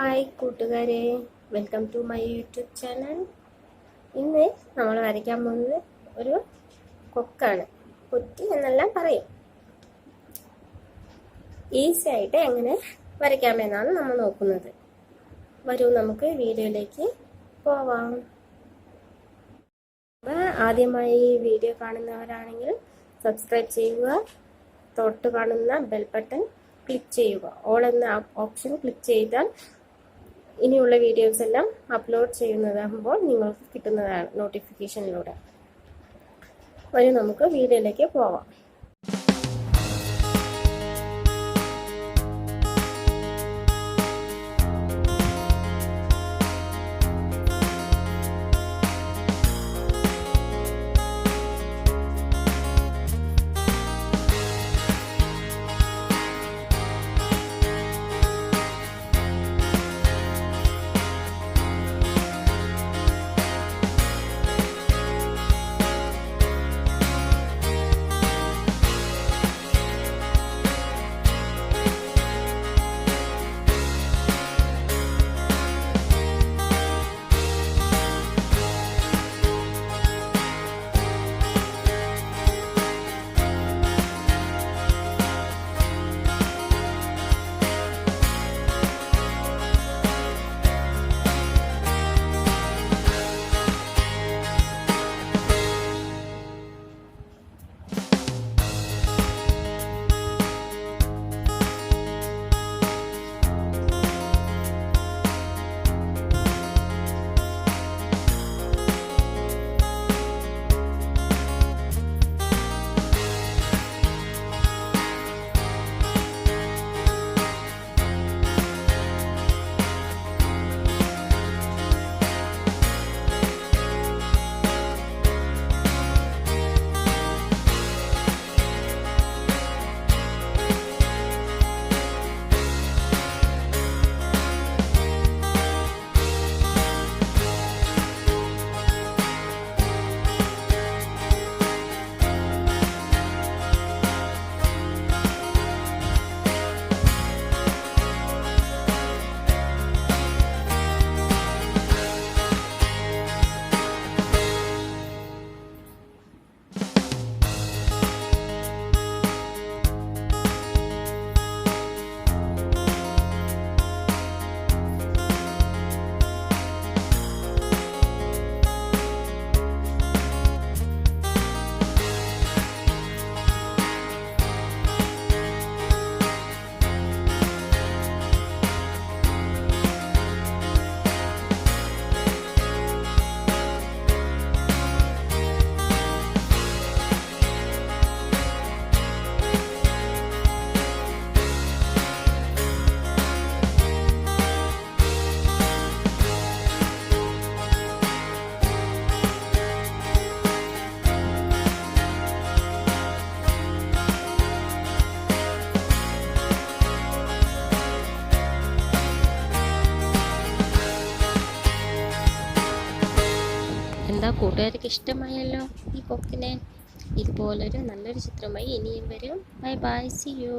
Hi കൂട്ടുകാരെ, welcome to my YouTube channel. ഇന്ന് നമ്മൾ വരയ്ക്കാൻ പോകുന്നത് ഒരു കൊക്കാണ്. കുറ്റി എന്നെല്ലാം പറയും. ഈസി ആയിട്ട് എങ്ങനെ വരയ്ക്കാമെന്നാണ് നമ്മൾ നോക്കുന്നത്. വരൂ, നമുക്ക് വീഡിയോയിലേക്ക് പോവാം. ആദ്യമായി വീഡിയോ കാണുന്നവരാണെങ്കിൽ സബ്സ്ക്രൈബ് ചെയ്യുക. തൊട്ട് കാണുന്ന ബെൽ ബട്ടൺ ക്ലിക്ക് ചെയ്യുക. ഓൾ എന്ന ഓപ്ഷൻ ക്ലിക്ക് ചെയ്താൽ ഇനിയുള്ള വീഡിയോസ് എല്ലാം അപ്ലോഡ് ചെയ്യുന്നതാകുമ്പോൾ നിങ്ങൾക്ക് കിട്ടുന്നതാണ് നോട്ടിഫിക്കേഷനിലൂടെ. വരും, നമുക്ക് വീഡിയോയിലേക്ക് പോവാം. എന്താ കൂട്ടുകാർക്ക് ഇഷ്ടമായല്ലോ ഈ കൊക്കിനെ? ഇതുപോലൊരു നല്ലൊരു ചിത്രമായി ഇനിയും വരും. Bye bye, see U.